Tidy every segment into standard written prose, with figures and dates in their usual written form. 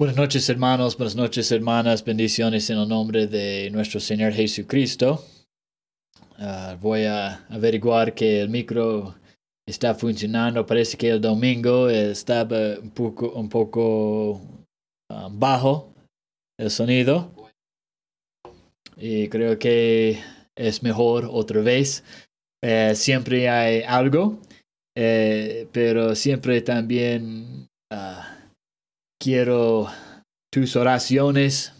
Buenas noches, hermanos, buenas noches, hermanas, bendiciones en el nombre de nuestro Señor Jesucristo. Voy a averiguar que el micro está funcionando. Parece que el domingo estaba un poco bajo el sonido y creo que es mejor otra vez. Siempre hay algo, pero siempre también quiero tus oraciones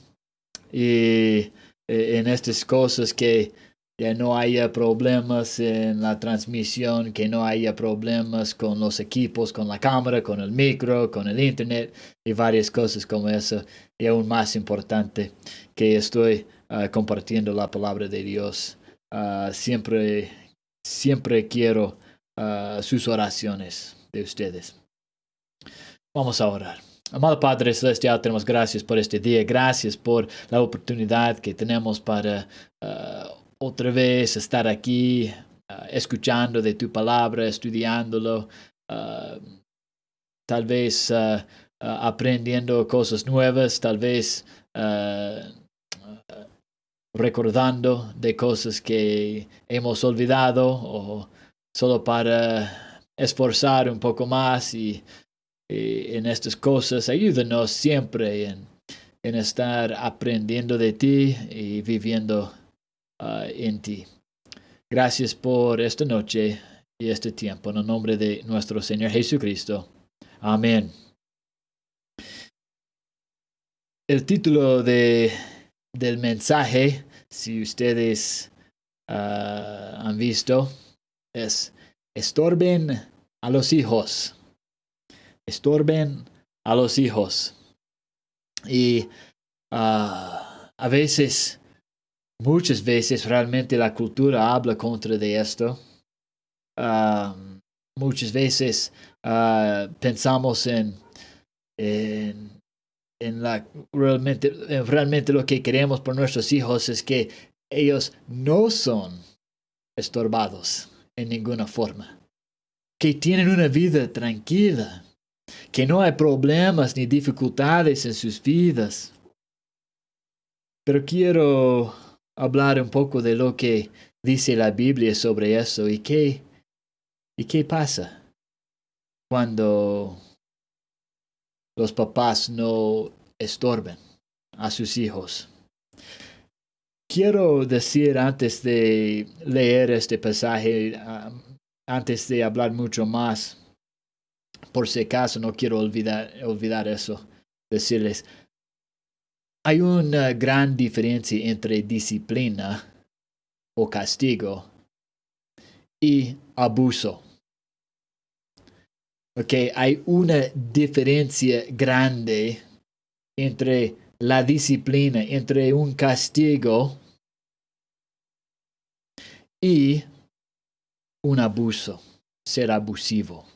y en estas cosas que ya no haya problemas en la transmisión, que no haya problemas con los equipos, con la cámara, con el micro, con el internet y varias cosas como eso. Y aún más importante, que estoy compartiendo la palabra de Dios. Siempre quiero sus oraciones de ustedes. Vamos a orar. Amado Padre Celestial, tenemos gracias por este día. Gracias por la oportunidad que tenemos para otra vez estar aquí, escuchando de tu palabra, estudiándolo, tal vez aprendiendo cosas nuevas, tal vez recordando de cosas que hemos olvidado o solo para esforzar un poco más y en estas cosas. Ayúdanos siempre en estar aprendiendo de ti y viviendo en ti. Gracias por esta noche y este tiempo. En el nombre de nuestro Señor Jesucristo. Amén. El título del mensaje, si ustedes han visto, es Estorben a los hijos. Estorben a los hijos. Y a veces, muchas veces, realmente la cultura habla contra de esto. Muchas veces pensamos en realmente lo que queremos por nuestros hijos es que ellos no son estorbados en ninguna forma. Que tienen una vida tranquila. Que no hay problemas ni dificultades en sus vidas. Pero quiero hablar un poco de lo que dice la Biblia sobre eso y qué pasa cuando los papás no estorben a sus hijos. Quiero decir antes de leer este pasaje, antes de hablar mucho más, por si acaso no quiero olvidar eso, decirles, hay una gran diferencia entre disciplina o castigo y abuso. Okay, hay una diferencia grande entre la disciplina, entre un castigo y un abuso, ser abusivo.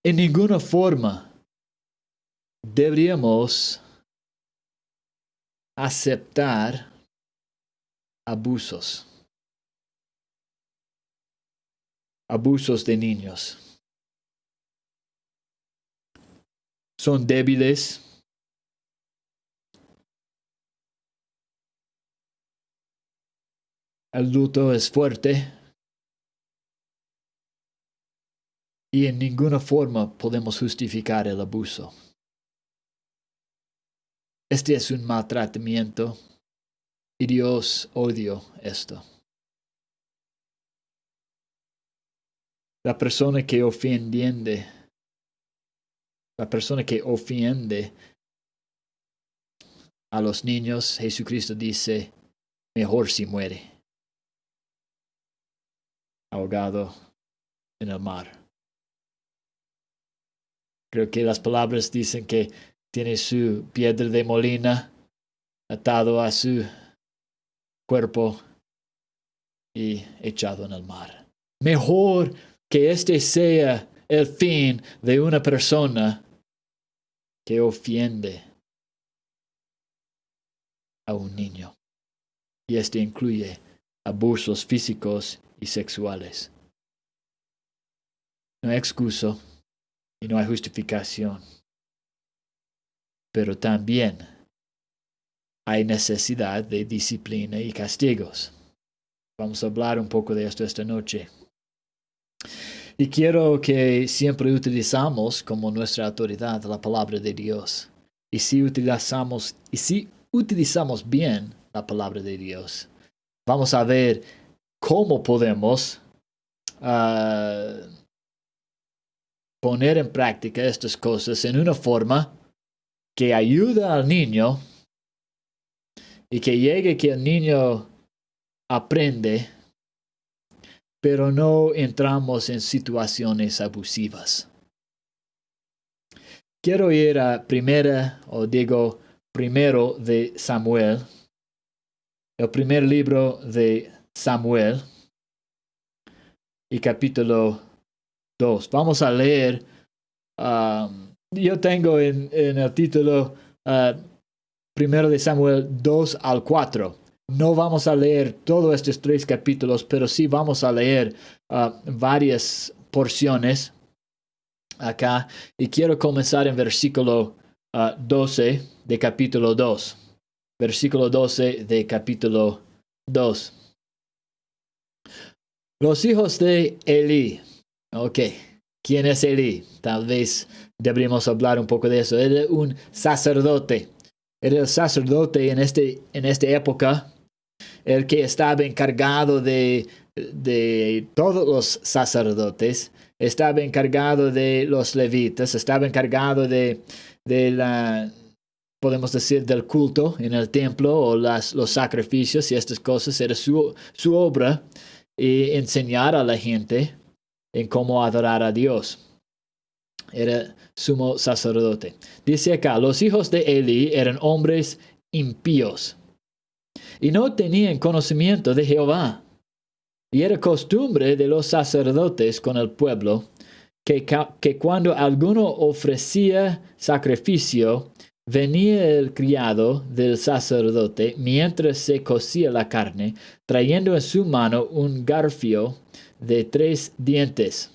En ninguna forma deberíamos aceptar abusos de niños. Son débiles. El adulto es fuerte. Y en ninguna forma podemos justificar el abuso. Este es un maltratamiento y Dios odia esto. La persona que ofiende a los niños, Jesucristo dice, mejor si muere, ahogado en el mar. Creo que las palabras dicen que tiene su piedra de molina atado a su cuerpo y echado en el mar. Mejor que este sea el fin de una persona que ofiende a un niño. Y este incluye abusos físicos y sexuales. No hay excusa y no hay justificación. pero también hay necesidad de disciplina y castigos. Vamos a hablar un poco de esto esta noche. Y quiero que siempre utilizamos como nuestra autoridad la palabra de Dios. Y si utilizamos bien la palabra de Dios, vamos a ver cómo podemos poner en práctica estas cosas en una forma que ayuda al niño y que llegue que el niño aprende, pero no entramos en situaciones abusivas. Quiero ir a primero de Samuel, el primer libro de Samuel y capítulo 2. Vamos a leer, yo tengo en el título primero de Samuel 2 al 4. No vamos a leer todos estos 3 capítulos, pero sí vamos a leer varias porciones acá. Y quiero comenzar en versículo 12 de capítulo 2. Versículo 12 de capítulo 2. Los hijos de Elí. Ok, ¿quién es Elí? Tal vez deberíamos hablar un poco de eso. Era un sacerdote. Era el sacerdote en esta época, el que estaba encargado de todos los sacerdotes, estaba encargado de los levitas, estaba encargado de podemos decir, del culto en el templo o los sacrificios y estas cosas. Era su obra y enseñar a la gente en cómo adorar a Dios. Era sumo sacerdote. Dice acá, los hijos de Elí eran hombres impíos y no tenían conocimiento de Jehová. Y era costumbre de los sacerdotes con el pueblo que cuando alguno ofrecía sacrificio, venía el criado del sacerdote mientras se cocía la carne, trayendo en su mano un garfio de 3 dientes.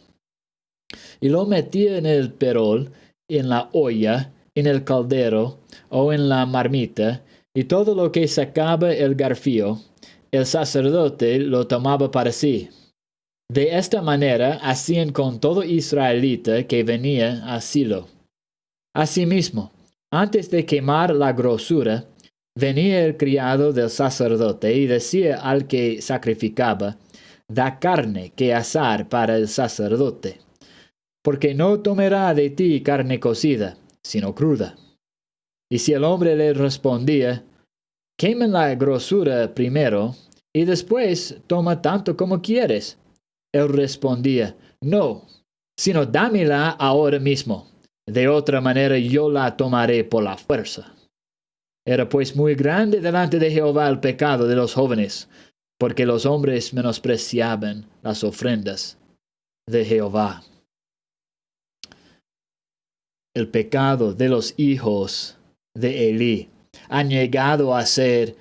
Y lo metía en el perol, en la olla, en el caldero o en la marmita, y todo lo que sacaba el garfio, el sacerdote lo tomaba para sí. De esta manera hacían con todo israelita que venía a Silo. Asimismo, antes de quemar la grosura, venía el criado del sacerdote y decía al que sacrificaba, da carne que asar para el sacerdote, porque no tomará de ti carne cocida, sino cruda. Y si el hombre le respondía, quemen la grosura primero, y después toma tanto como quieres, él respondía, no, sino dámela ahora mismo, de otra manera yo la tomaré por la fuerza. Era pues muy grande delante de Jehová el pecado de los jóvenes, porque los hombres menospreciaban las ofrendas de Jehová. El pecado de los hijos de Elí han llegado a ser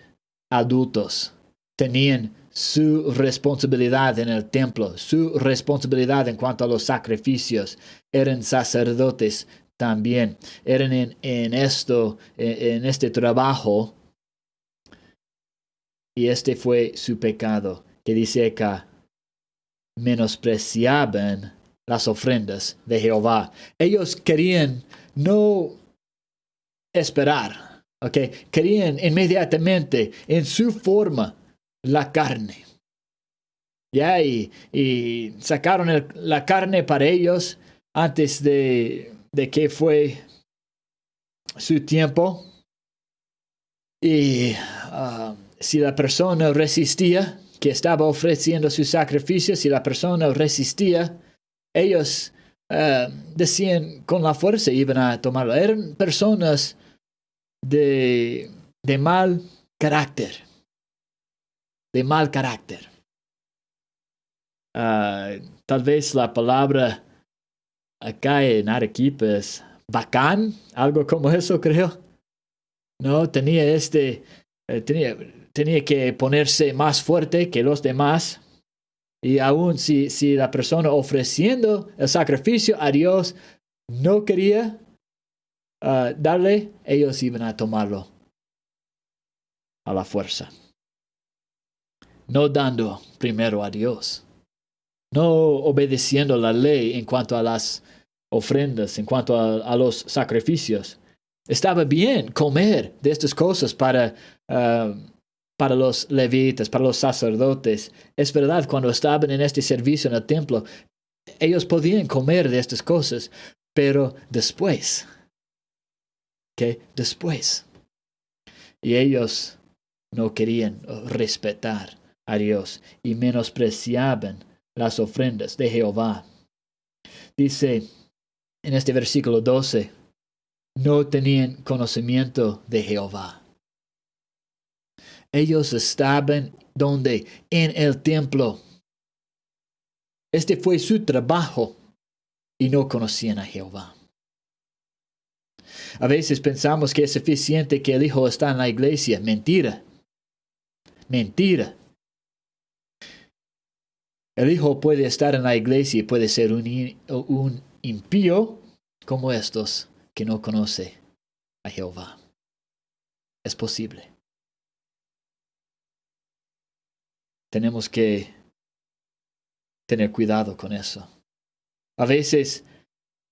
adultos. Tenían su responsabilidad en el templo, su responsabilidad en cuanto a los sacrificios. Eran sacerdotes también. Eran en este trabajo. Y este fue su pecado, que dice acá, menospreciaban las ofrendas de Jehová. Ellos querían no esperar, querían inmediatamente en su forma la carne. Ya, y sacaron la carne para ellos antes de que fue su tiempo. Y si la persona resistía, que estaba ofreciendo su sacrificio, si la persona resistía, ellos decían con la fuerza iban a tomarlo. Eran personas de mal carácter. De mal carácter. Tal vez la palabra acá en Arequipa es bacán, algo como eso creo. No, tenía que ponerse más fuerte que los demás. Y aún si la persona ofreciendo el sacrificio a Dios no quería, darle, ellos iban a tomarlo a la fuerza. No dando primero a Dios. No obedeciendo la ley en cuanto a las ofrendas, en cuanto a los sacrificios. Estaba bien comer de estas cosas para los levitas, para los sacerdotes. Es verdad, cuando estaban en este servicio en el templo, ellos podían comer de estas cosas, pero después, después. Y ellos no querían respetar a Dios y menospreciaban las ofrendas de Jehová. Dice en este versículo 12, no tenían conocimiento de Jehová. Ellos estaban donde? En el templo. Este fue su trabajo y no conocían a Jehová. A veces pensamos que es suficiente que el hijo está en la iglesia. Mentira. Mentira. El hijo puede estar en la iglesia y puede ser un impío como estos que no conoce a Jehová. Es posible. Tenemos que tener cuidado con eso. A veces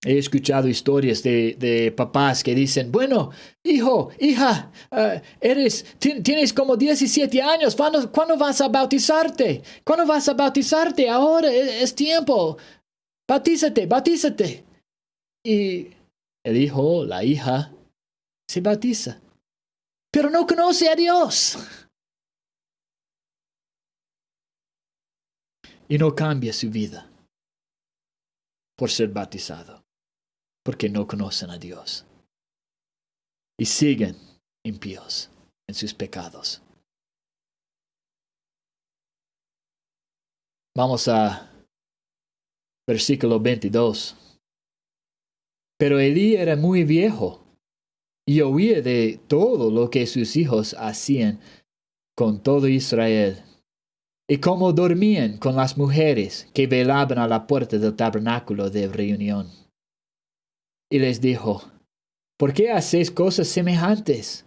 he escuchado historias de papás que dicen, bueno, hijo, hija, tienes como 17 años, ¿cuándo vas a bautizarte? ¿Cuándo vas a bautizarte? Ahora es tiempo. Bautízate. Y el hijo, la hija, se bautiza. Pero no conoce a Dios. Y no cambia su vida por ser bautizado. Porque no conocen a Dios. Y siguen impíos en sus pecados. Vamos a versículo 22. Pero Elí era muy viejo y oía de todo lo que sus hijos hacían con todo Israel. Y cómo dormían con las mujeres que velaban a la puerta del tabernáculo de reunión. Y les dijo, ¿por qué hacéis cosas semejantes?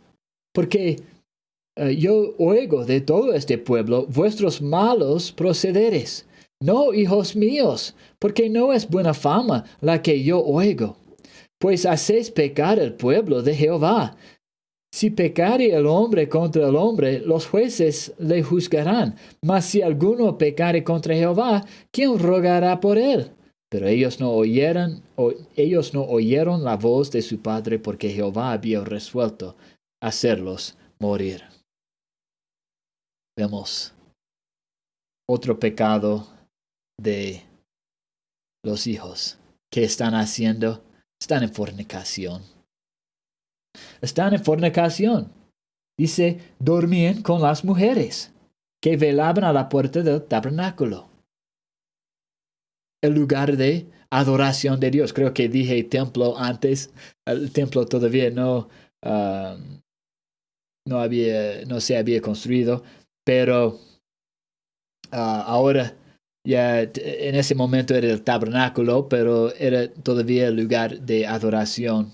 Porque yo oigo de todo este pueblo vuestros malos procederes. No, hijos míos, porque no es buena fama la que yo oigo. Pues hacéis pecar el pueblo de Jehová. Si pecare el hombre contra el hombre, los jueces le juzgarán. Mas si alguno pecare contra Jehová, ¿quién rogará por él? Pero ellos no oyeron la voz de su padre, porque Jehová había resuelto hacerlos morir. Vemos otro pecado de los hijos. ¿Qué están haciendo? Están en fornicación. Dice, dormían con las mujeres que velaban a la puerta del tabernáculo. El lugar de adoración de Dios. Creo que dije templo antes. El templo todavía no se había construido. Pero ahora ya en ese momento era el tabernáculo, pero era todavía el lugar de adoración.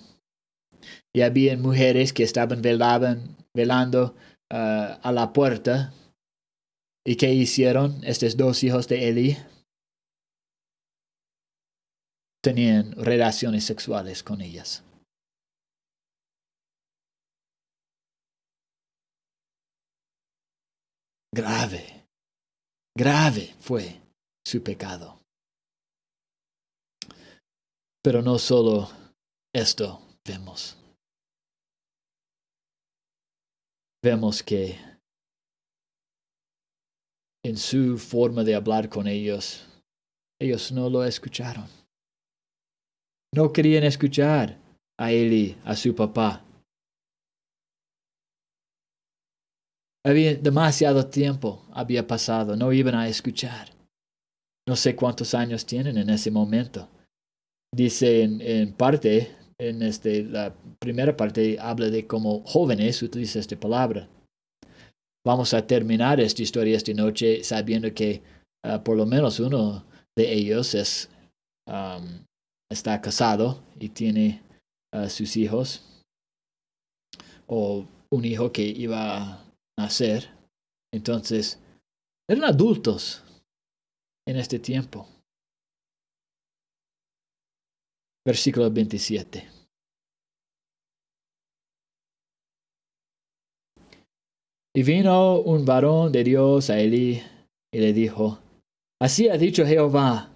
Y había mujeres que estaban velando a la puerta. ¿Y qué hicieron estos dos hijos de Eli? Tenían relaciones sexuales con ellas. Grave fue su pecado. Pero no solo esto vemos. Vemos que en su forma de hablar con ellos no lo escucharon. No querían escuchar a Eli, a su papá. Demasiado tiempo había pasado, no iban a escuchar. No sé cuántos años tienen en ese momento. Dice en parte, la primera parte habla de cómo jóvenes utiliza esta palabra. Vamos a terminar esta historia esta noche sabiendo que por lo menos uno de ellos está casado y tiene a sus hijos, o un hijo que iba a nacer. Entonces, eran adultos en este tiempo. Versículo 27. Y vino un varón de Dios a Elí y le dijo: Así ha dicho Jehová: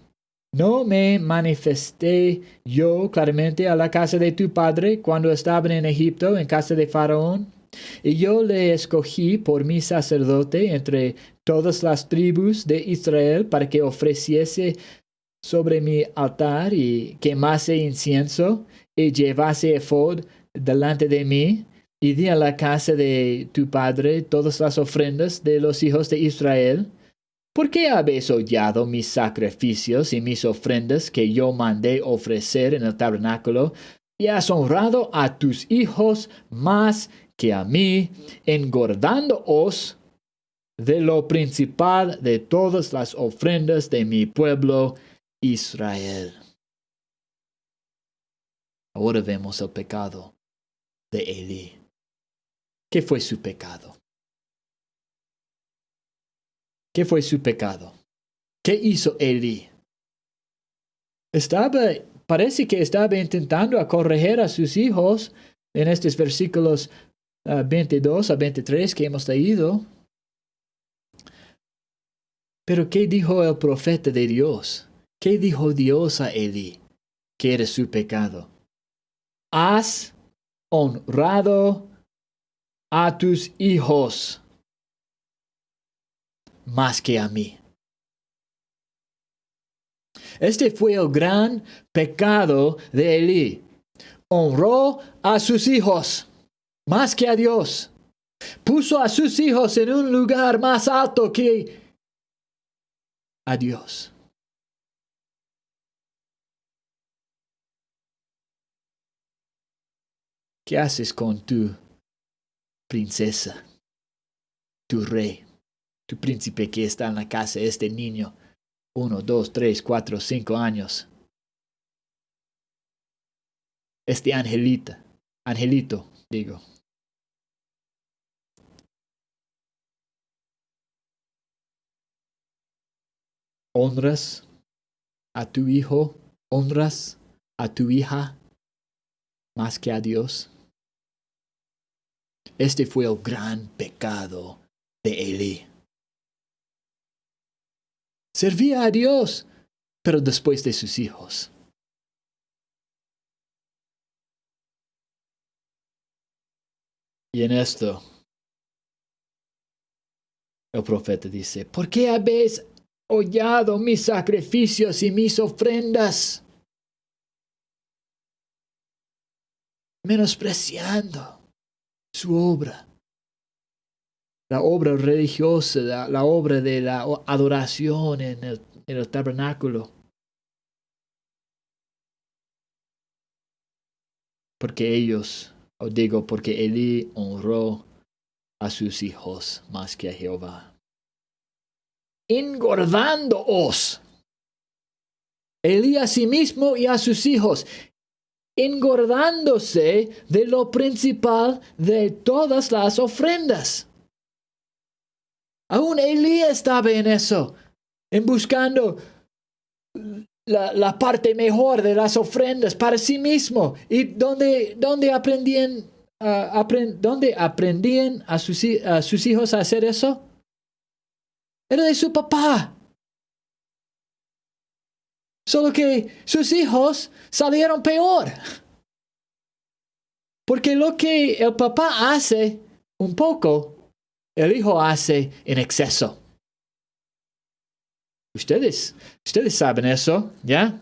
¿No me manifesté yo claramente a la casa de tu padre cuando estaban en Egipto, en casa de Faraón? Y yo le escogí por mi sacerdote entre todas las tribus de Israel para que ofreciese sobre mi altar y quemase incienso y llevase ephod delante de mí. Y di a la casa de tu padre todas las ofrendas de los hijos de Israel. ¿Por qué habéis hollado mis sacrificios y mis ofrendas que yo mandé ofrecer en el tabernáculo? Y has honrado a tus hijos más que a mí, engordándoos de lo principal de todas las ofrendas de mi pueblo Israel. Ahora vemos el pecado de Elí. ¿Qué fue su pecado? ¿Qué fue su pecado? ¿Qué hizo Elí? Parece que estaba intentando corregir a sus hijos en estos versículos 22 a 23 que hemos leído. Pero ¿qué dijo el profeta de Dios? ¿Qué dijo Dios a Elí? ¿Qué era su pecado? Has honrado a tus hijos más que a mí. Este fue el gran pecado de Elí. Honró a sus hijos más que a Dios. Puso a sus hijos en un lugar más alto que a Dios. ¿Qué haces con tu princesa, tu rey, tu príncipe que está en la casa, este niño, 1, 2, 3, 4, 5 años? Este angelito, digo. ¿Honras a tu hijo? ¿Honras a tu hija más que a Dios? Este fue el gran pecado de Elí. Servía a Dios, pero después de sus hijos. Y en esto, el profeta dice: ¿Por qué habéis hollado mis sacrificios y mis ofrendas? Menospreciando su obra, la obra religiosa, la obra de la adoración en el tabernáculo. Porque Elí honró a sus hijos más que a Jehová. Engordándoos. Elí a sí mismo y a sus hijos, engordándose de lo principal de todas las ofrendas. Aún Elí estaba en eso, en buscando la parte mejor de las ofrendas para sí mismo. ¿Y dónde aprendían a sus hijos a hacer eso? Era de su papá. Solo que sus hijos salieron peor. Porque lo que el papá hace un poco, el hijo hace en exceso. Ustedes saben eso, ¿ya?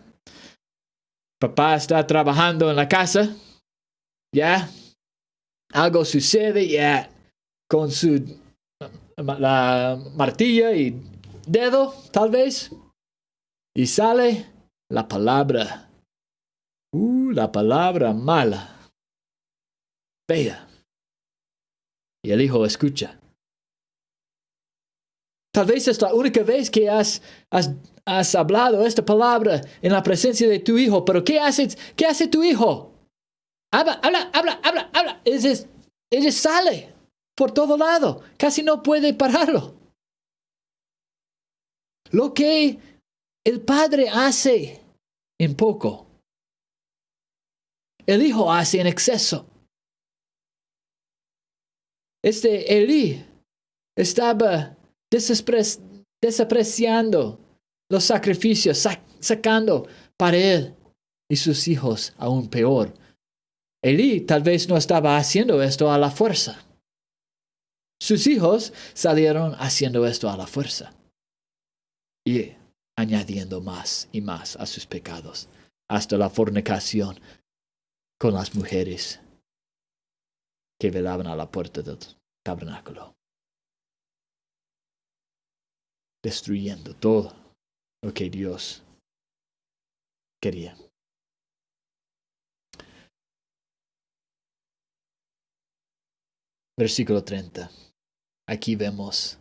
Papá está trabajando en la casa, ¿ya? Algo sucede, ¿ya? Con la martilla y dedo, tal vez. Y sale la palabra mala, fea. Y el hijo escucha. Tal vez es la única vez que has hablado esta palabra en la presencia de tu hijo, pero ¿qué hace tu hijo? habla. Ella sale por todo lado. Casi no puede pararlo. Lo que el padre hace en poco, el hijo hace en exceso. Elí estaba desapreciando los sacrificios, sacando para él y sus hijos aún peor. Elí tal vez no estaba haciendo esto a la fuerza. Sus hijos salieron haciendo esto a la fuerza y añadiendo más y más a sus pecados, hasta la fornicación con las mujeres que velaban a la puerta del tabernáculo, destruyendo todo lo que Dios quería. Versículo 30. Aquí vemos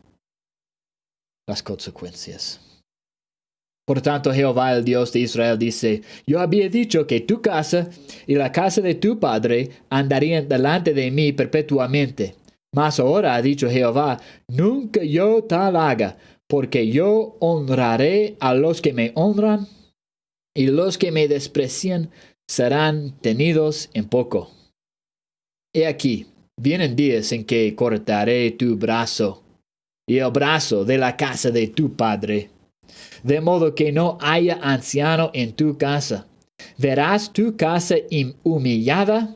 las consecuencias. Por tanto, Jehová, el Dios de Israel, dice: Yo había dicho que tu casa y la casa de tu padre andarían delante de mí perpetuamente. Mas ahora ha dicho Jehová: Nunca yo tal haga, porque yo honraré a los que me honran, y los que me desprecian serán tenidos en poco. He aquí, vienen días en que cortaré tu brazo y el brazo de la casa de tu padre, de modo que no haya anciano en tu casa. Verás tu casa humillada,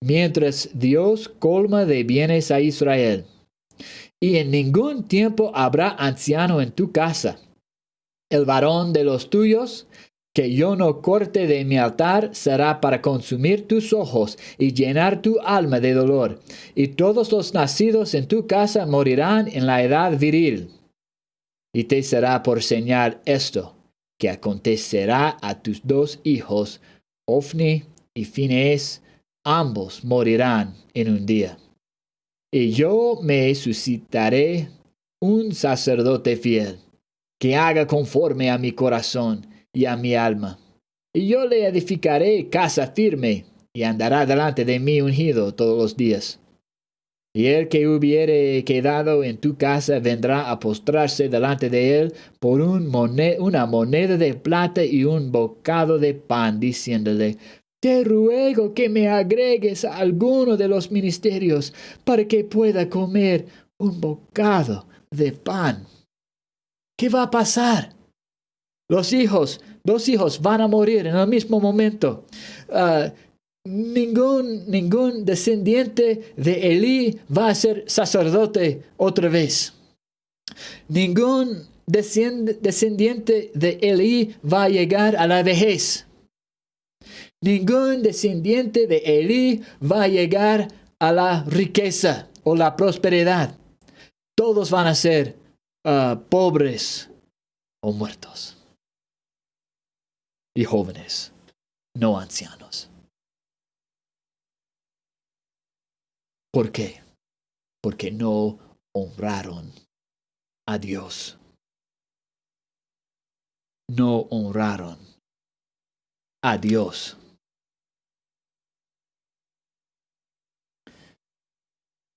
mientras Dios colma de bienes a Israel. Y en ningún tiempo habrá anciano en tu casa. El varón de los tuyos, que yo no corte de mi altar, será para consumir tus ojos y llenar tu alma de dolor. Y todos los nacidos en tu casa morirán en la edad viril. Y te será por señal esto, que acontecerá a tus dos hijos, Ofni y Finees, ambos morirán en un día. Y yo me suscitaré un sacerdote fiel, que haga conforme a mi corazón y a mi alma. Y yo le edificaré casa firme, y andará delante de mí ungido todos los días. Y el que hubiere quedado en tu casa vendrá a postrarse delante de él por una moneda de plata y un bocado de pan, diciéndole: Te ruego que me agregues a alguno de los ministerios para que pueda comer un bocado de pan. ¿Qué va a pasar? Dos hijos van a morir en el mismo momento. Ningún descendiente de Elí va a ser sacerdote otra vez. Ningún descendiente de Elí va a llegar a la vejez. Ningún descendiente de Elí va a llegar a la riqueza o la prosperidad. Todos van a ser pobres o muertos. Y jóvenes, no ancianos. ¿Por qué? Porque no honraron a Dios. No honraron a Dios.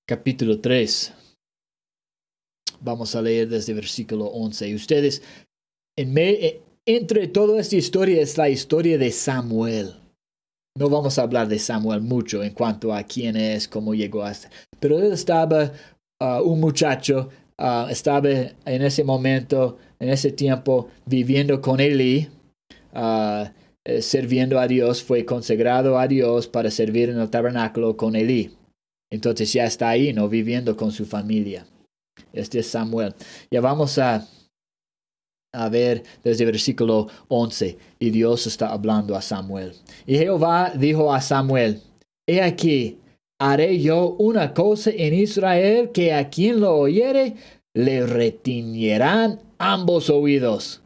Capítulo 3. Vamos a leer desde versículo 11. Ustedes, entre toda esta historia es la historia de Samuel. No vamos a hablar de Samuel mucho en cuanto a quién es, cómo llegó hasta. Pero él estaba un muchacho, estaba en ese momento, en ese tiempo, viviendo con Elí, sirviendo a Dios, fue consagrado a Dios para servir en el tabernáculo con Elí. Entonces ya está ahí, ¿no? Viviendo con su familia. Este es Samuel. Ya vamos a ver desde el versículo 11. Y Dios está hablando a Samuel. Y Jehová dijo a Samuel: He aquí, haré yo una cosa en Israel, que a quien lo oyere, le retiñerán ambos oídos.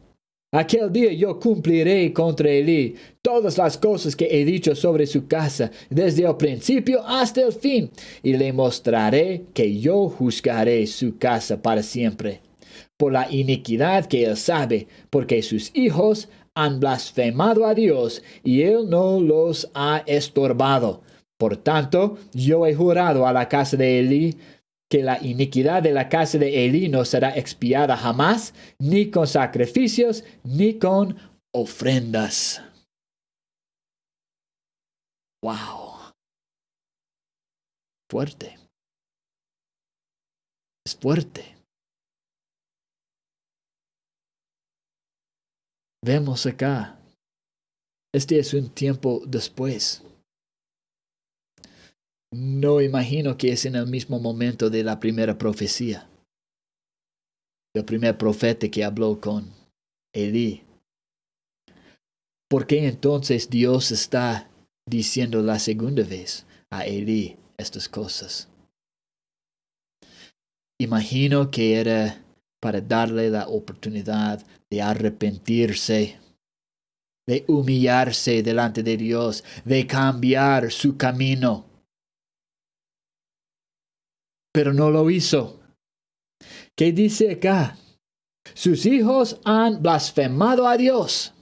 Aquel día yo cumpliré contra Elí todas las cosas que he dicho sobre su casa, desde el principio hasta el fin, y le mostraré que yo juzgaré su casa para siempre, por la iniquidad que él sabe, porque sus hijos han blasfemado a Dios, y él no los ha estorbado. Por tanto, yo he jurado a la casa de Elí que la iniquidad de la casa de Elí no será expiada jamás, ni con sacrificios, ni con ofrendas. ¡Wow! Fuerte. Es fuerte. Vemos acá. Este es un tiempo después. No imagino que es en el mismo momento de la primera profecía. El primer profeta que habló con Elí. ¿Por qué entonces Dios está diciendo la segunda vez a Elí estas cosas? Imagino que era para darle la oportunidad de arrepentirse, de humillarse delante de Dios, de cambiar su camino. Pero no lo hizo. ¿Qué dice acá? Sus hijos han blasfemado a Dios.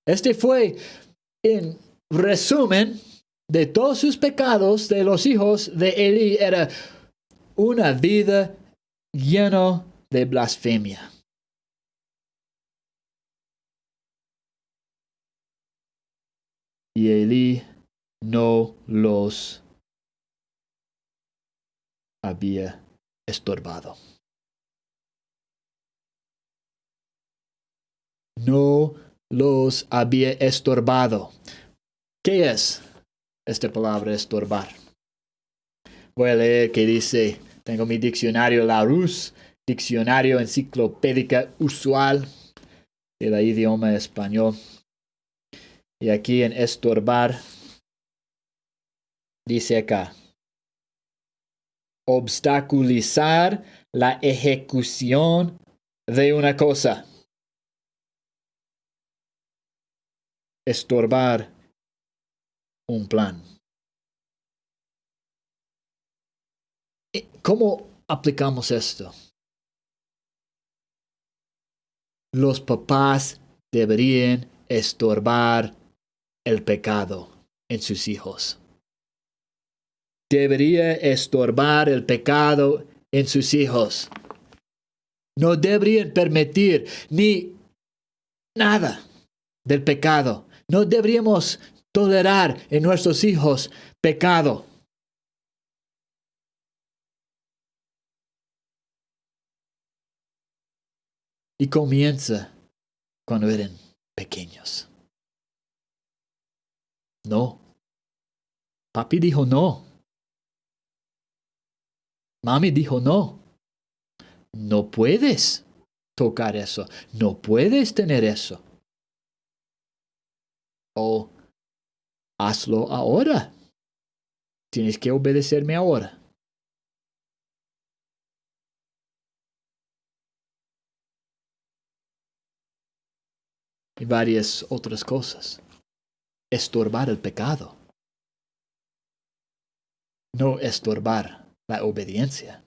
Este fue, en resumen, de todos sus pecados de los hijos de Elí, era una vida llena de blasfemia. Y Elí no los había estorbado. No los había estorbado. ¿Qué es esta palabra estorbar? Voy a leer que dice, tengo mi diccionario Larousse, diccionario enciclopédica usual del idioma español. Y aquí en estorbar dice acá, obstaculizar la ejecución de una cosa. Estorbar un plan. ¿Cómo aplicamos esto? Los papás deberían estorbar el pecado en sus hijos. Debería estorbar el pecado en sus hijos. No deberían permitir ni nada del pecado. No deberíamos tolerar en nuestros hijos pecado. Y comienza cuando eran pequeños. No. Papi dijo no. Mami dijo no. No puedes tocar eso. No puedes tener eso. O hazlo ahora. Tienes que obedecerme ahora. Y varias otras cosas. Estorbar el pecado. No estorbar la obediencia.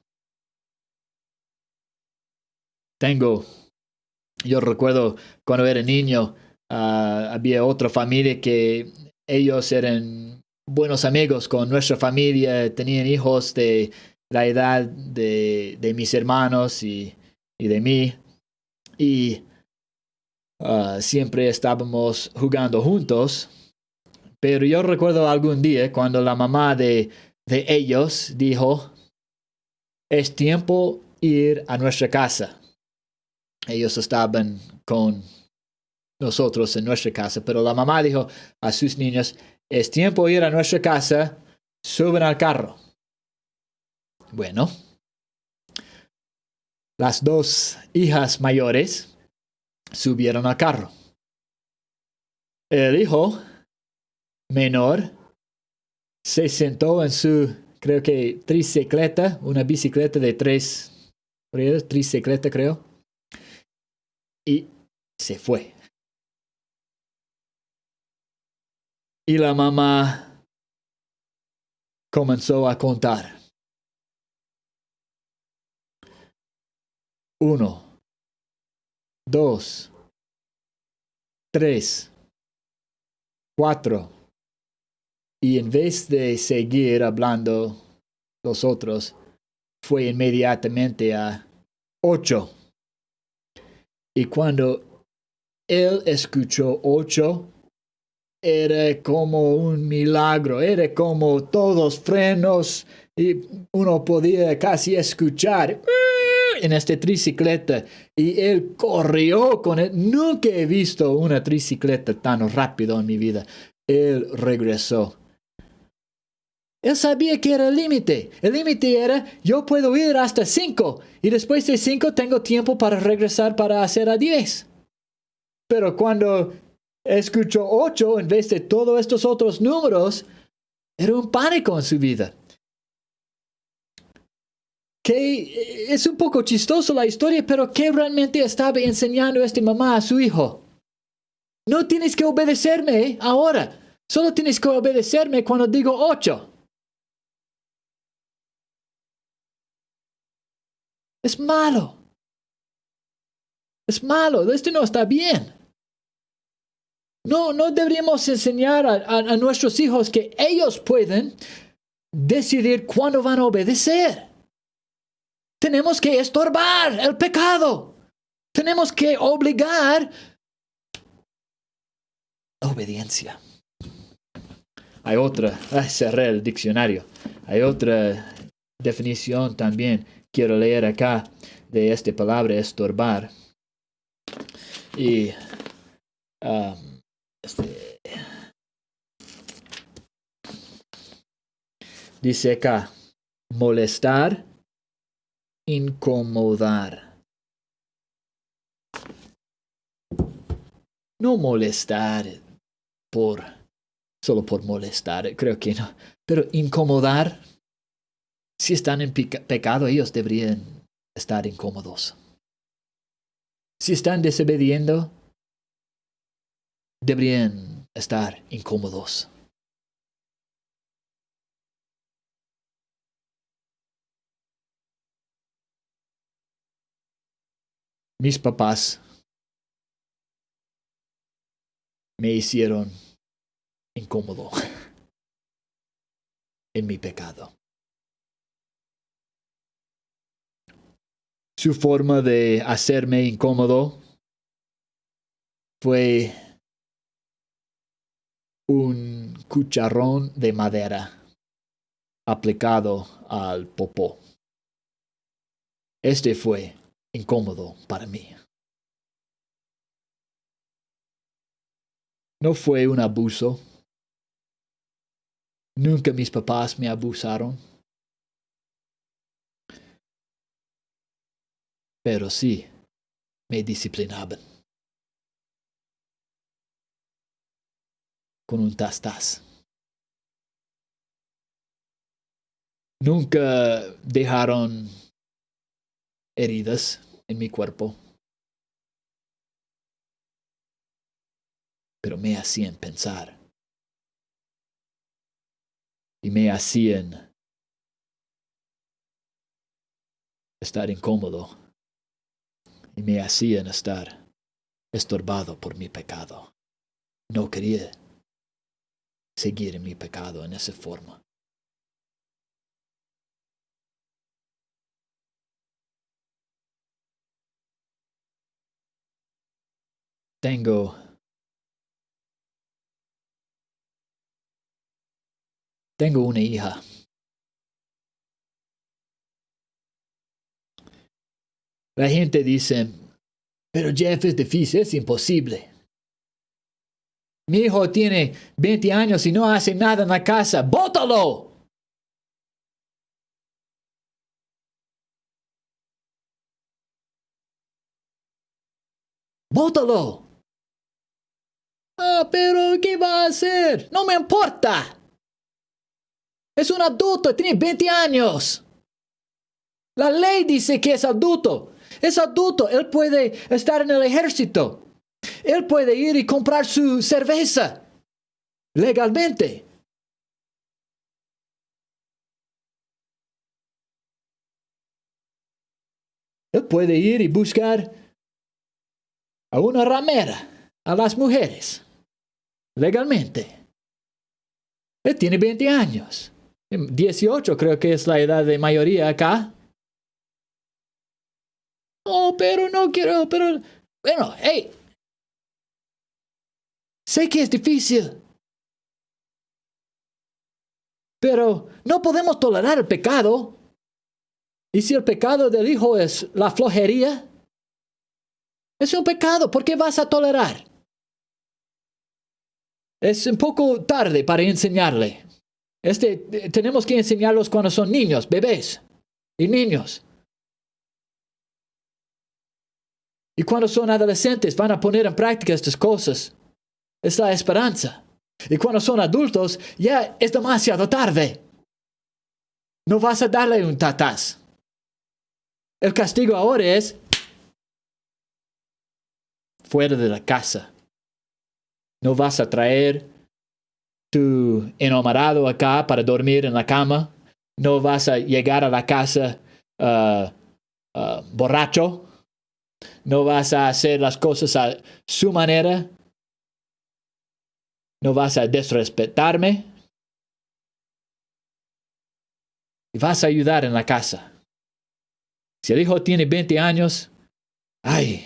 Yo recuerdo cuando era niño, había otra familia que ellos eran buenos amigos con nuestra familia, tenían hijos de la edad de mis hermanos y de mí. Y siempre estábamos jugando juntos. Pero yo recuerdo algún día cuando la mamá de ellos dijo, es tiempo ir a nuestra casa. Ellos estaban con nosotros en nuestra casa, pero la mamá dijo a sus niños, es tiempo ir a nuestra casa, suben al carro. Bueno, las dos hijas mayores subieron al carro. El hijo menor se sentó en su, creo que, tricicleta, una bicicleta de 3 ruedas, tricicleta creo, y se fue. Y la mamá comenzó a contar. 1, 2, 3, 4, Y en vez de seguir hablando los otros, fue inmediatamente a 8. Y cuando él escuchó 8, era como un milagro, era como todos frenos y uno podía casi escuchar en esta tricicleta y él corrió con él. Nunca he visto una tricicleta tan rápido en mi vida. Él regresó. Él sabía que era el límite. El límite era, yo puedo ir hasta 5 y después de 5 tengo tiempo para regresar para hacer a 10. Pero cuando escuchó 8 en vez de todos estos otros números, era un pánico en su vida. Que es un poco chistoso la historia, pero ¿qué realmente estaba enseñando esta mamá a su hijo? No tienes que obedecerme ahora. Solo tienes que obedecerme cuando digo 8. Es malo. Es malo. Esto no está bien. No deberíamos enseñar a nuestros hijos que ellos pueden decidir cuándo van a obedecer. Tenemos que estorbar el pecado. Tenemos que obligar la obediencia. Hay otra, cerré el diccionario. Hay otra definición también. Quiero leer acá de esta palabra estorbar. Y dice acá, molestar, incomodar. No molestar solo por molestar, creo que no. Pero incomodar, si están en pecado, ellos deberían estar incómodos. Si están desobediendo, deberían estar incómodos. Mis papás me hicieron incómodo en mi pecado. Su forma de hacerme incómodo fue un cucharón de madera aplicado al popó. Este fue incómodo para mí. No fue un abuso. Nunca mis papás me abusaron. Pero sí, me disciplinaban. Con un tas-tas. Nunca dejaron heridas en mi cuerpo. Pero me hacían pensar. Y me hacían estar incómodo. Y me hacían estar estorbado por mi pecado. No quería seguir en mi pecado en esa forma. Tengo una hija. La gente dice, pero Jeff, es difícil, es imposible. Mi hijo tiene 20 años y no hace nada en la casa. ¡Bótalo! ¡Bótalo! Pero ¿qué va a hacer? No me importa. Es un adulto, tiene 20 años. La ley dice que es adulto. Es adulto, él puede estar en el ejército. Él puede ir y comprar su cerveza legalmente. Él puede ir y buscar a una ramera, a las mujeres, legalmente. Él tiene 20 años. 18 creo que es la edad de mayoría acá. Oh, pero no quiero, pero... Bueno, hey. Sé que es difícil. Pero no podemos tolerar el pecado. Y si el pecado del hijo es la flojería, es un pecado. ¿Por qué vas a tolerar? Es un poco tarde para enseñarle. Tenemos que enseñarlos cuando son niños, bebés y niños. Y cuando son adolescentes van a poner en práctica estas cosas. Es la esperanza. Y cuando son adultos ya es demasiado tarde. No vas a darle un tataz. El castigo ahora es fuera de la casa. No vas a traer tu enamorado acá para dormir en la cama. No vas a llegar a la casa borracho. No vas a hacer las cosas a su manera. No vas a desrespetarme. Y vas a ayudar en la casa. Si el hijo tiene 20 años, he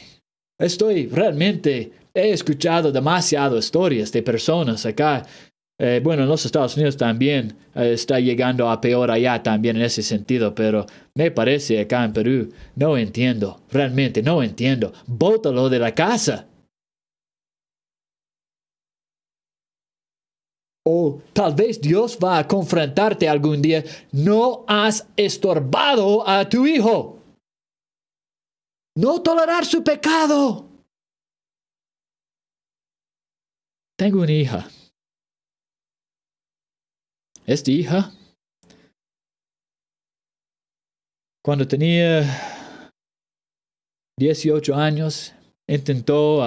escuchado demasiadas historias de personas acá. Bueno, en los Estados Unidos también está llegando a peor allá también en ese sentido, pero me parece acá en Perú, no entiendo, realmente no entiendo. Bótalo de la casa. O tal vez Dios va a confrontarte algún día. No has estorbado a tu hijo. No tolerar su pecado. Tengo una hija. Esta hija, cuando tenía 18 años, intentó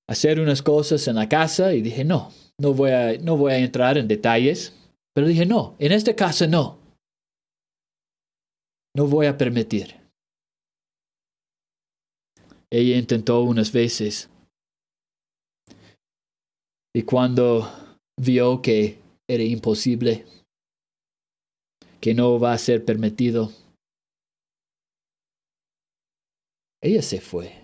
hacer unas cosas en la casa y dije, no voy a entrar en detalles. Pero dije, no, en esta casa no. No voy a permitir. Ella intentó unas veces. Y cuando vio que era imposible, que no va a ser permitido, ella se fue.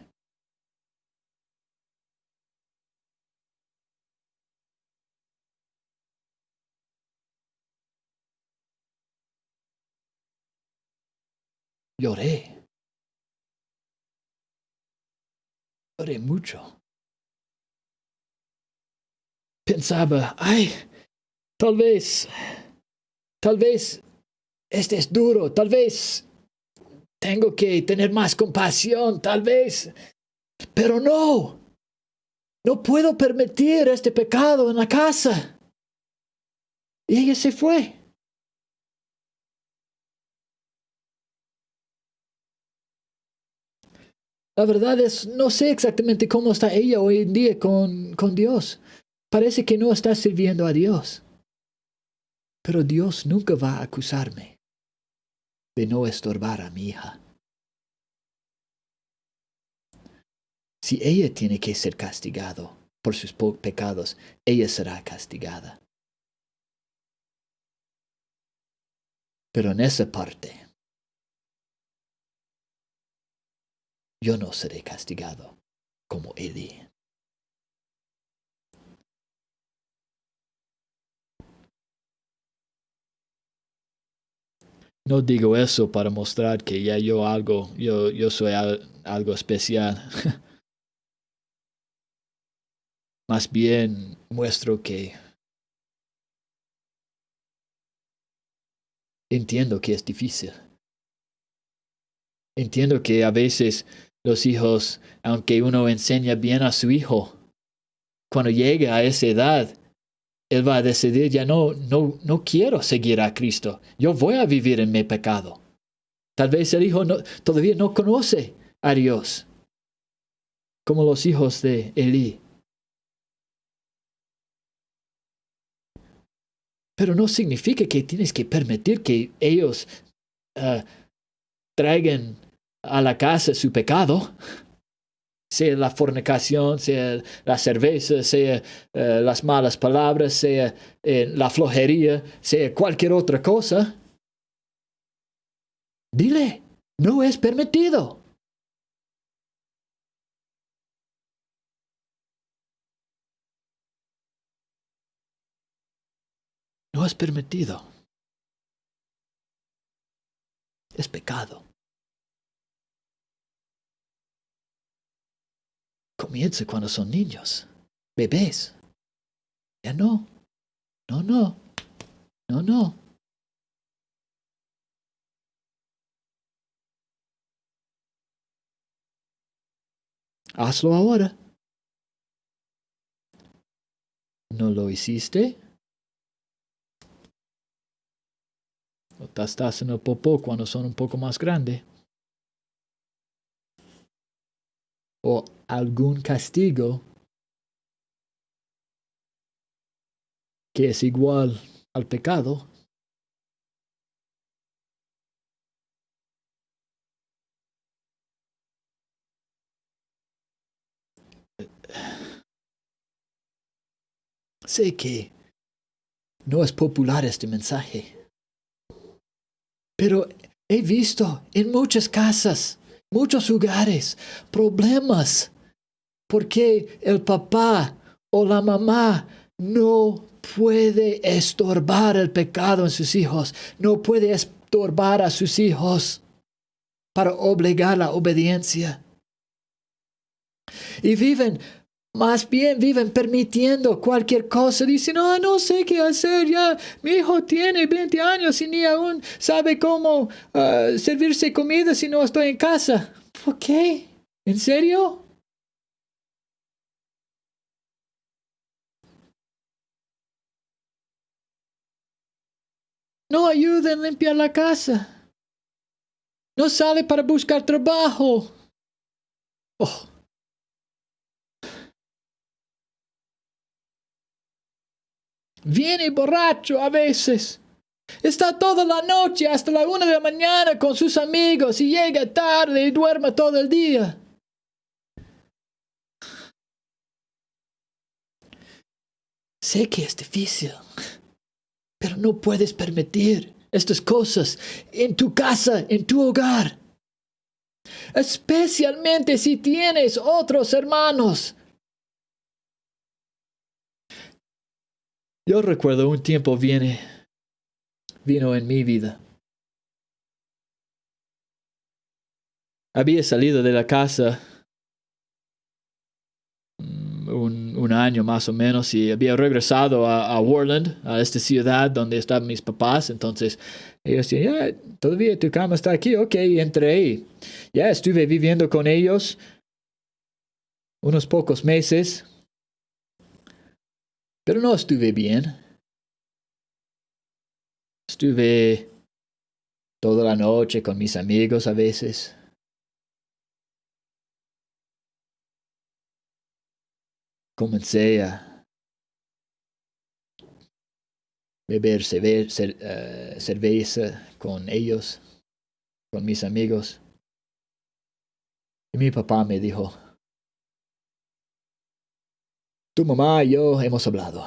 Lloré mucho. Pensaba, tal vez este es duro, tal vez tengo que tener más compasión, tal vez, pero no puedo permitir este pecado en la casa. Y ella se fue. La verdad es, no sé exactamente cómo está ella hoy en día con Dios. Parece que no está sirviendo a Dios. Pero Dios nunca va a acusarme de no estorbar a mi hija. Si ella tiene que ser castigado por sus pecados, ella será castigada. Pero en esa parte, yo no seré castigado como Eli. No digo eso para mostrar que ya yo soy algo especial. Más bien muestro que entiendo que es difícil. Entiendo que a veces los hijos, aunque uno enseña bien a su hijo, cuando llegue a esa edad, él va a decidir, ya no quiero seguir a Cristo. Yo voy a vivir en mi pecado. Tal vez el hijo todavía no conoce a Dios, como los hijos de Elí. Pero no significa que tienes que permitir que ellos traigan a la casa su pecado. sea la fornicación, sea la cerveza, sea las malas palabras, sea la flojería, sea cualquier otra cosa, dile, no es permitido. No es permitido. Es pecado. Comienza cuando son niños, bebés. Ya no, no, no, no, no. Hazlo ahora. ¿No lo hiciste? O te estás en el popó cuando son un poco más grandes. O algún castigo que es igual al pecado. Sé que no es popular este mensaje, pero he visto en muchas casas, muchos hogares, problemas porque el papá o la mamá no puede estorbar el pecado en sus hijos, no puede estorbar a sus hijos para obligar la obediencia. Y más bien viven permitiendo cualquier cosa. Dicen, no sé qué hacer ya. Mi hijo tiene 20 años y ni aún sabe cómo servirse comida si no estoy en casa. ¿Por qué? ¿En serio? No ayuda en limpiar la casa. No sale para buscar trabajo. Oh. Viene borracho a veces. Está toda la noche hasta la 1 de la mañana con sus amigos y llega tarde y duerme todo el día. Sé que es difícil, pero no puedes permitir estas cosas en tu casa, en tu hogar. Especialmente si tienes otros hermanos. Yo recuerdo un tiempo vino en mi vida. Había salido de la casa un año más o menos y había regresado a Worland, a esta ciudad donde estaban mis papás. Entonces ellos decían, todavía tu cama está aquí. Ok, entré y ya estuve viviendo con ellos unos pocos meses, pero no estuve bien. Estuve toda la noche con mis amigos a veces. Comencé a beber cerveza con ellos, con mis amigos. Y mi papá me dijo, tu mamá y yo hemos hablado.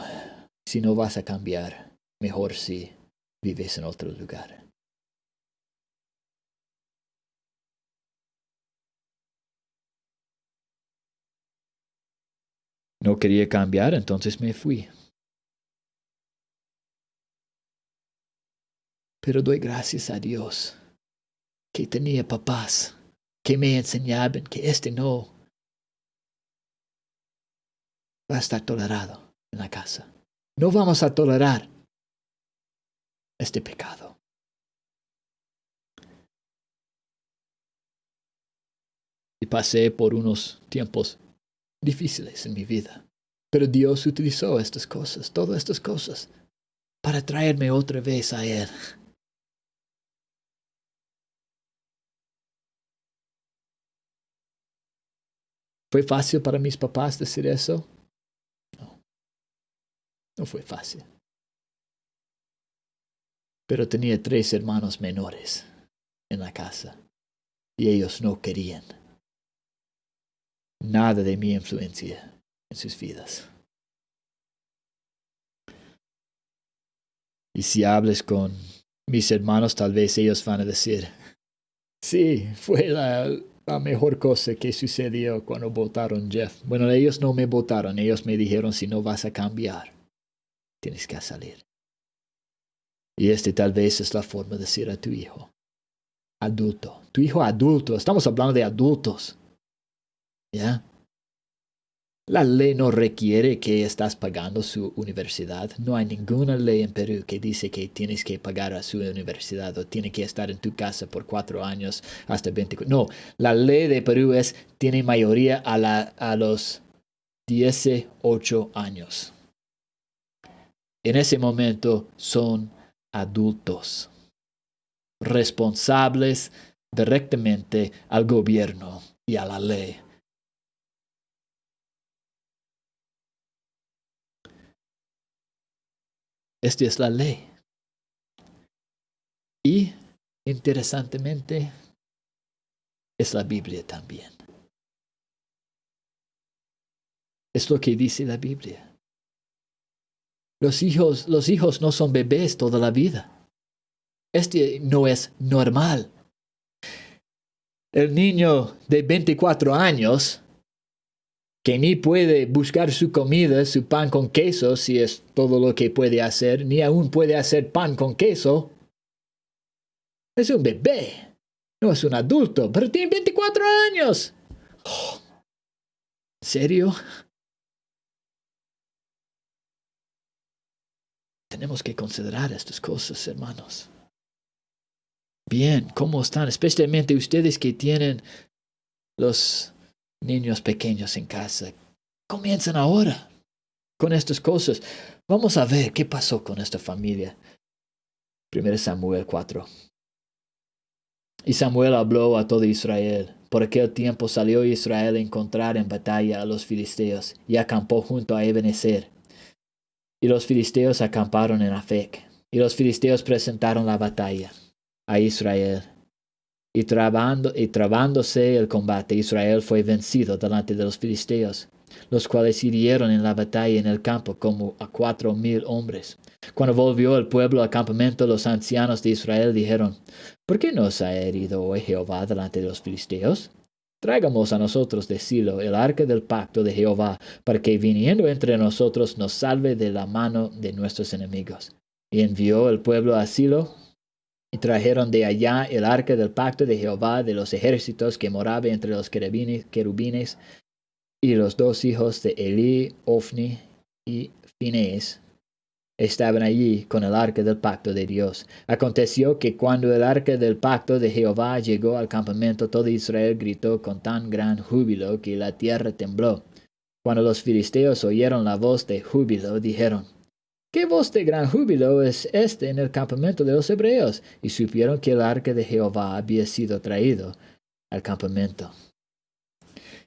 Si no vas a cambiar, mejor si vives en otro lugar. No quería cambiar, entonces me fui. Pero doy gracias a Dios que tenía papás que me enseñaban que no va a estar tolerado en la casa. No vamos a tolerar este pecado. Y pasé por unos tiempos difíciles en mi vida. Pero Dios utilizó estas cosas, todas estas cosas, para traerme otra vez a Él. ¿Fue fácil para mis papás decir eso? No, no fue fácil. Pero tenía 3 hermanos menores en la casa y ellos no querían. nada de mi influencia en sus vidas. Y si hables con mis hermanos, tal vez ellos van a decir, sí, fue la mejor cosa que sucedió cuando votaron Jeff. Bueno, ellos no me votaron, ellos me dijeron, si no vas a cambiar, tienes que salir. Y tal vez es la forma de decir a tu hijo adulto. Tu hijo adulto, estamos hablando de adultos. ¿Ya? La ley no requiere que estás pagando su universidad. No hay ninguna ley en Perú que dice que tienes que pagar a su universidad o tiene que estar en tu casa por 4 años hasta 24. No, la ley de Perú tiene mayoría a los 18 años. En ese momento son adultos, responsables directamente al gobierno y a la ley. Esta es la ley. Y, interesantemente, es la Biblia también. Es lo que dice la Biblia. Los hijos no son bebés toda la vida. No es normal. El niño de 24 años que ni puede buscar su comida, su pan con queso, si es todo lo que puede hacer, ni aún puede hacer pan con queso, es un bebé, no es un adulto, pero tiene 24 años. Oh, ¿en serio? Tenemos que considerar estas cosas, hermanos. Bien, ¿cómo están? Especialmente ustedes que tienen los niños pequeños en casa. Comienzan ahora con estas cosas. Vamos a ver qué pasó con esta familia. 1 Samuel 4. Y Samuel habló a todo Israel. Por aquel tiempo salió Israel a encontrar en batalla a los filisteos y acampó junto a Ebenezer. Y los filisteos acamparon en Afec. Y los filisteos presentaron la batalla a Israel. Y trabándose el combate, Israel fue vencido delante de los filisteos, los cuales hirieron en la batalla en el campo como a 4,000 hombres. Cuando volvió el pueblo al campamento, los ancianos de Israel dijeron, ¿por qué nos ha herido hoy Jehová delante de los filisteos? Tráigamos a nosotros de Silo el arca del pacto de Jehová, para que viniendo entre nosotros nos salve de la mano de nuestros enemigos. Y envió el pueblo a Silo, y trajeron de allá el arca del pacto de Jehová de los ejércitos que moraba entre los querubines, y los 2 hijos de Elí, Ofni y Finés estaban allí con el arca del pacto de Dios. Aconteció que cuando el arca del pacto de Jehová llegó al campamento, todo Israel gritó con tan gran júbilo que la tierra tembló. Cuando los filisteos oyeron la voz de júbilo, dijeron, ¿qué voz de gran júbilo es este en el campamento de los hebreos? Y supieron que el arca de Jehová había sido traído al campamento.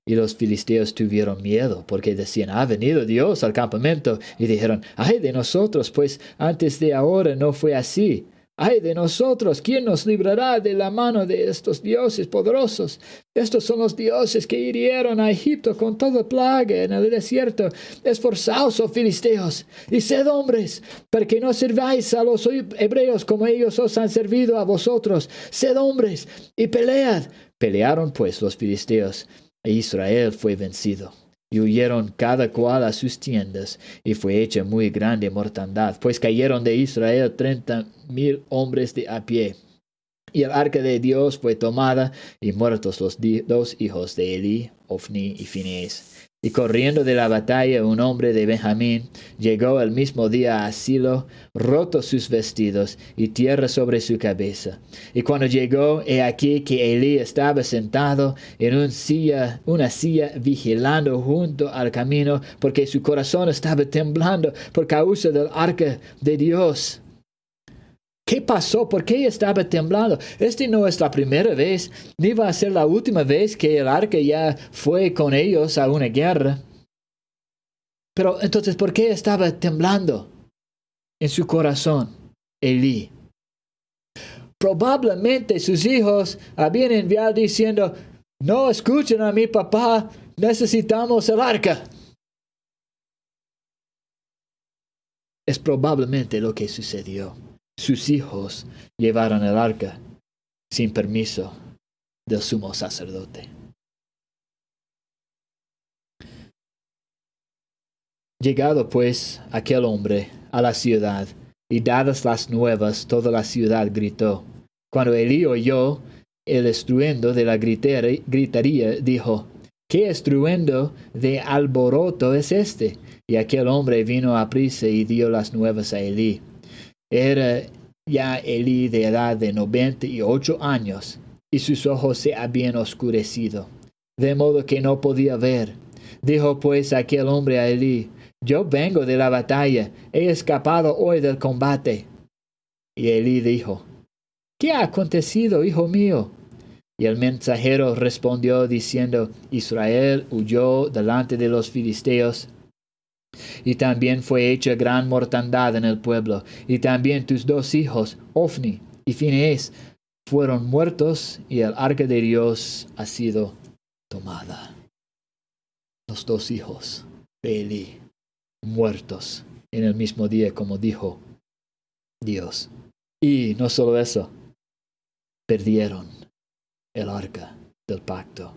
Y los filisteos tuvieron miedo, porque decían, ha venido Dios al campamento. Y dijeron, ay de nosotros, pues antes de ahora no fue así. Ay de nosotros, ¿quién nos librará de la mano de estos dioses poderosos? Estos son los dioses que hirieron a Egipto con toda plaga en el desierto. Esforzaos, oh filisteos, y sed hombres, para que no sirváis a los hebreos como ellos os han servido a vosotros. Sed hombres y pelead. Pelearon pues los filisteos, e Israel fue vencido. Y huyeron cada cual a sus tiendas, y fue hecha muy grande mortandad, pues cayeron de Israel 30,000 hombres de a pie. Y el arca de Dios fue tomada, y muertos los 2 hijos de Elí, Ofni y Finés. Y corriendo de la batalla un hombre de Benjamín llegó el mismo día a Silo, rotos sus vestidos y tierra sobre su cabeza. Y cuando llegó, he aquí que Elí estaba sentado en una silla vigilando junto al camino, porque su corazón estaba temblando por causa del arca de Dios. ¿Qué pasó? ¿Por qué estaba temblando? No es la primera vez, ni va a ser la última vez que el arca ya fue con ellos a una guerra. Pero entonces, ¿por qué estaba temblando en su corazón Elí? Probablemente sus hijos habían enviado diciendo, no escuchen a mi papá, necesitamos el arca. Es probablemente lo que sucedió. Sus hijos llevaron el arca sin permiso del sumo sacerdote. Llegado pues aquel hombre a la ciudad, y dadas las nuevas, toda la ciudad gritó. Cuando Elí oyó el estruendo de la gritería, dijo: ¿Qué estruendo de alboroto es este? Y aquel hombre vino aprisa y dio las nuevas a Elí. Era ya Elí de edad de 98 años, y sus ojos se habían oscurecido, de modo que no podía ver. Dijo pues aquel hombre a Elí: Yo vengo de la batalla, he escapado hoy del combate. Y Elí dijo: ¿Qué ha acontecido, hijo mío? Y el mensajero respondió diciendo: Israel huyó delante de los filisteos, y también fue hecha gran mortandad en el pueblo, y también tus 2 hijos, Ofni y Finees, fueron muertos, y el arca de Dios ha sido tomada. Los 2 hijos de Elí muertos en el mismo día, como dijo Dios. Y no solo eso, perdieron el arca del pacto.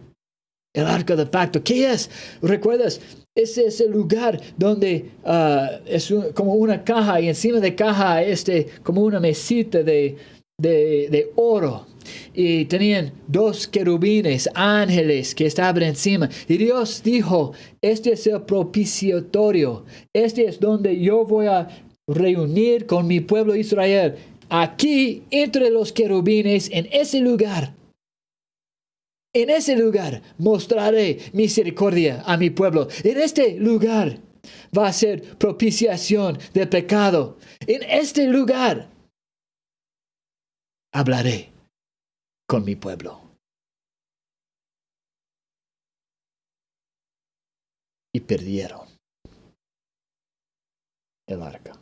El arca del pacto, ¿qué es? ¿Recuerdas? Ese es el lugar donde es como una caja, y encima de caja como una mesita de oro. Y tenían 2 querubines, ángeles que estaban encima. Y Dios dijo: este es el propiciatorio. Este es donde yo voy a reunir con mi pueblo Israel. Aquí, entre los querubines, en ese lugar. En ese lugar mostraré misericordia a mi pueblo. En este lugar va a ser propiciación del pecado. En este lugar hablaré con mi pueblo. Y perdieron el arca.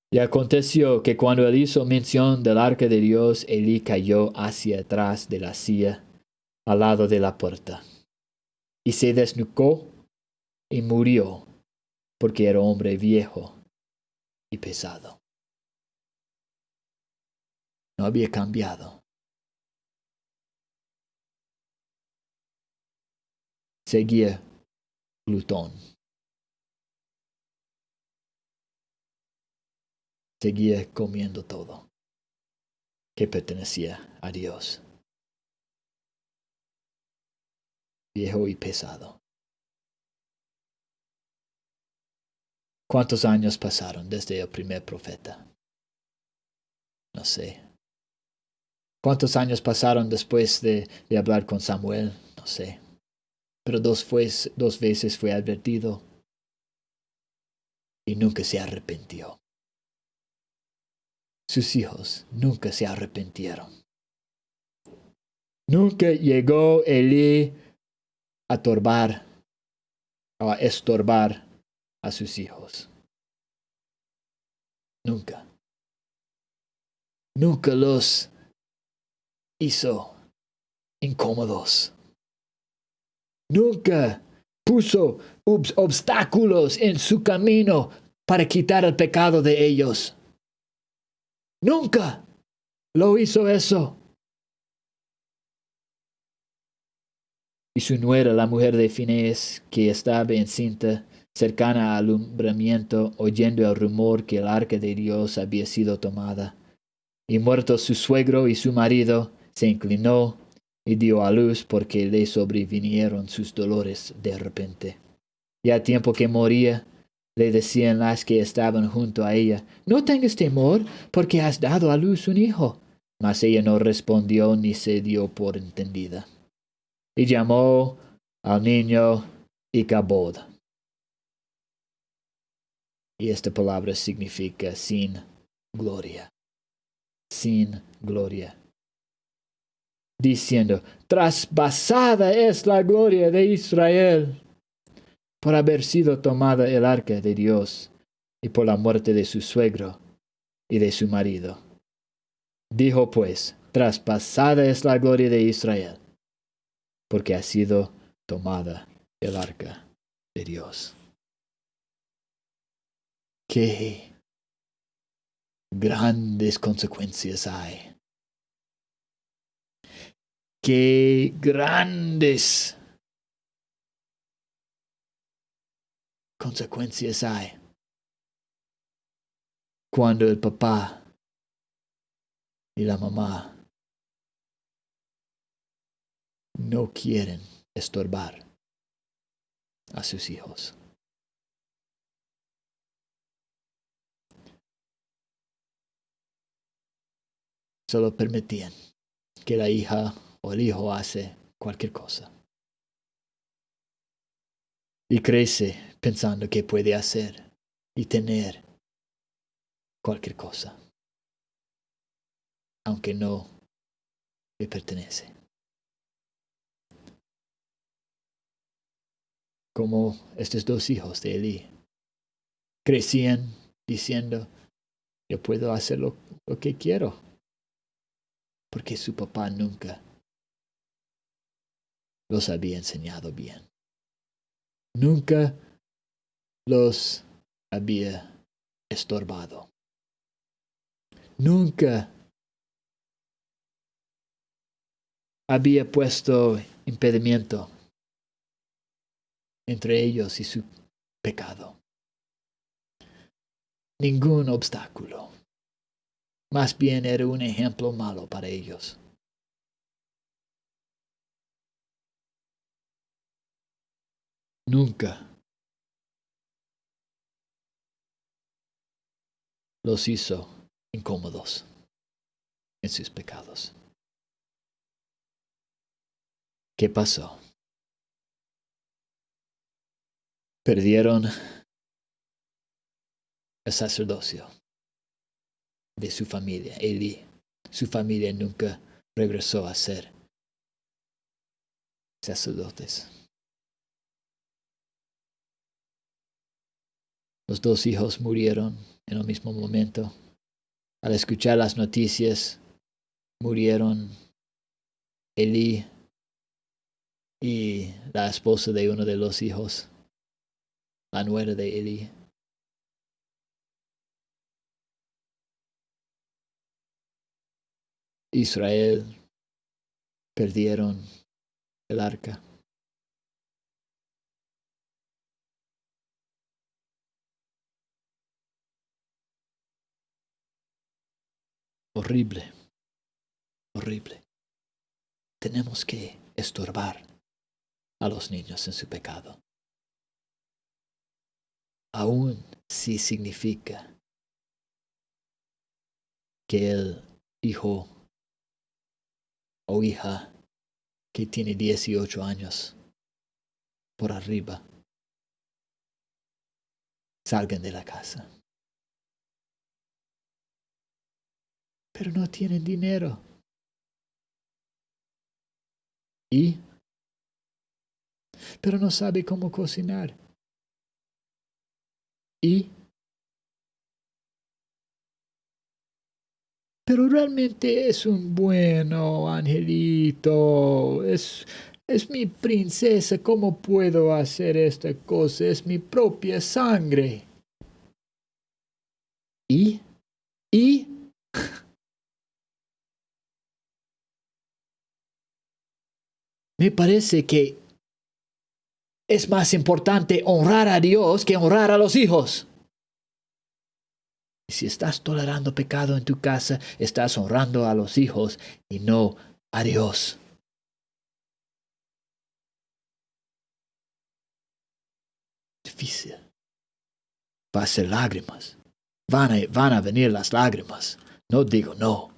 Y aconteció que cuando él hizo mención del arca de Dios, Elí cayó hacia atrás de la silla, al lado de la puerta, y se desnucó y murió, porque era hombre viejo y pesado. No había cambiado. Seguía glutón. Seguía comiendo todo que pertenecía a Dios. Viejo y pesado. ¿Cuántos años pasaron desde el primer profeta? No sé. ¿Cuántos años pasaron después de hablar con Samuel? No sé. Pero 2 veces fue advertido y nunca se arrepintió. Sus hijos nunca se arrepintieron. Nunca llegó Elí a estorbar a sus hijos. Nunca. Nunca los hizo incómodos. Nunca puso obstáculos en su camino para quitar el pecado de ellos. Nunca lo hizo eso. Y su nuera, la mujer de Finees, que estaba encinta, cercana al alumbramiento, oyendo el rumor que el arca de Dios había sido tomada. Y muerto su suegro y su marido, se inclinó y dio a luz, porque le sobrevinieron sus dolores de repente. Y a tiempo que moría, le decían las que estaban junto a ella: no tengas temor, porque has dado a luz un hijo. Mas ella no respondió ni se dio por entendida. Y llamó al niño Icabod. Y esta palabra significa sin gloria. Sin gloria. Diciendo: traspasada es la gloria de Israel, por haber sido tomada el arca de Dios, y por la muerte de su suegro y de su marido. Dijo pues: traspasada es la gloria de Israel, porque ha sido tomada el arca de Dios. Qué grandes consecuencias hay. Qué grandes consecuencias hay cuando el papá y la mamá no quieren estorbar a sus hijos. Solo permitían que la hija o el hijo hace cualquier cosa. Y crece pensando que puede hacer y tener cualquier cosa, aunque no le pertenece. Como estos dos hijos de Elí crecían diciendo, yo puedo hacer lo que quiero, porque su papá nunca los había enseñado bien. Nunca los había estorbado. Nunca había puesto impedimento entre ellos y su pecado. Ningún obstáculo. Más bien era un ejemplo malo para ellos. Nunca los hizo incómodos en sus pecados. ¿Qué pasó? Perdieron el sacerdocio de su familia, Elí. Su familia nunca regresó a ser sacerdotes. Los dos hijos murieron en el mismo momento. Al escuchar las noticias, murieron Elí y la esposa de uno de los hijos, la nuera de Elí. Israel perdieron el arca. Horrible, horrible. Tenemos que estorbar a los niños en su pecado. Aún si significa que el hijo o hija que tiene 18 años por arriba salgan de la casa. Pero no tienen dinero. ¿Y? Pero no sabe cómo cocinar. ¿Y? Pero realmente es un bueno angelito. Es mi princesa. ¿Cómo puedo hacer esta cosa? Es mi propia sangre. ¿Y? ¿Y? Me parece que es más importante honrar a Dios que honrar a los hijos. Y si estás tolerando pecado en tu casa, estás honrando a los hijos y no a Dios. Difícil. Va a ser lágrimas. Van a venir las lágrimas. No digo no.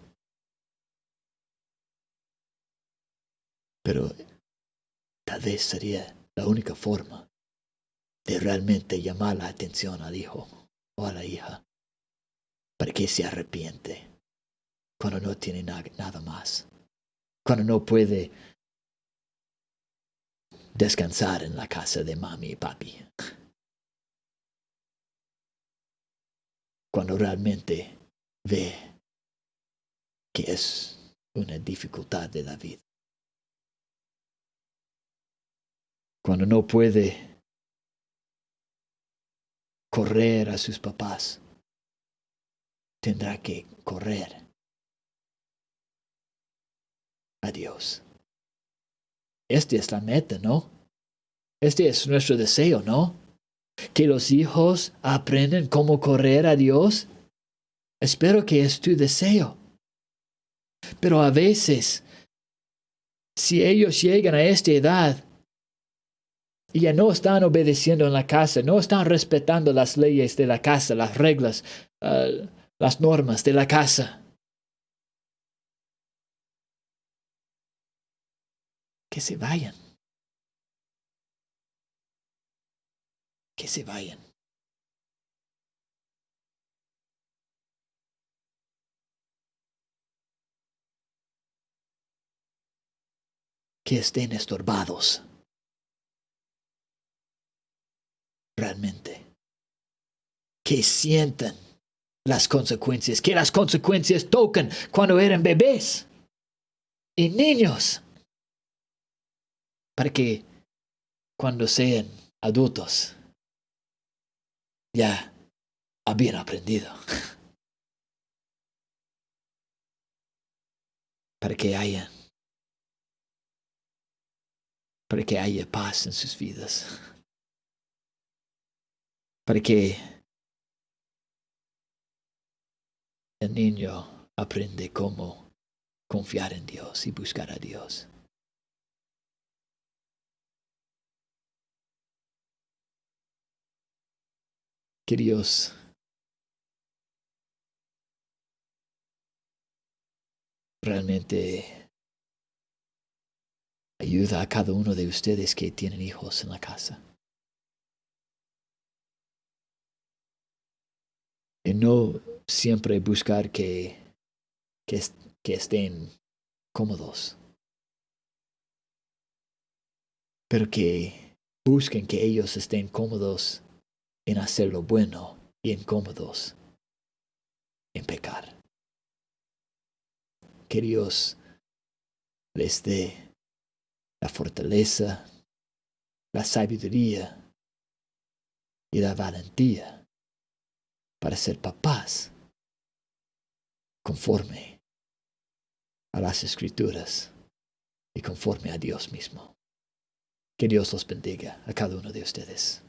Pero tal vez sería la única forma de realmente llamar la atención al hijo o a la hija para que se arrepiente cuando no tiene nada más, cuando no puede descansar en la casa de mami y papi, cuando realmente ve que es una dificultad de la vida. Cuando no puede correr a sus papás, tendrá que correr a Dios. Esta es la meta, ¿no? Este es nuestro deseo, ¿no? Que los hijos aprendan cómo correr a Dios. Espero que es tu deseo. Pero a veces, si ellos llegan a esta edad y ya no están obedeciendo en la casa, no están respetando las leyes de la casa, las reglas, las normas de la casa, que se vayan. Que se vayan. Que estén estorbados. Realmente. Que sientan las consecuencias. Que las consecuencias tocan cuando eran bebés y niños. Para que cuando sean adultos ya habían aprendido. Para que haya paz en sus vidas. Para que el niño aprenda cómo confiar en Dios y buscar a Dios. Que Dios realmente ayuda a cada uno de ustedes que tienen hijos en la casa. Y no siempre buscar que estén cómodos, pero que busquen que ellos estén cómodos en hacer lo bueno y incómodos en pecar. Que Dios les dé la fortaleza, la sabiduría y la valentía para ser papás conforme a las Escrituras y conforme a Dios mismo. Que Dios los bendiga a cada uno de ustedes.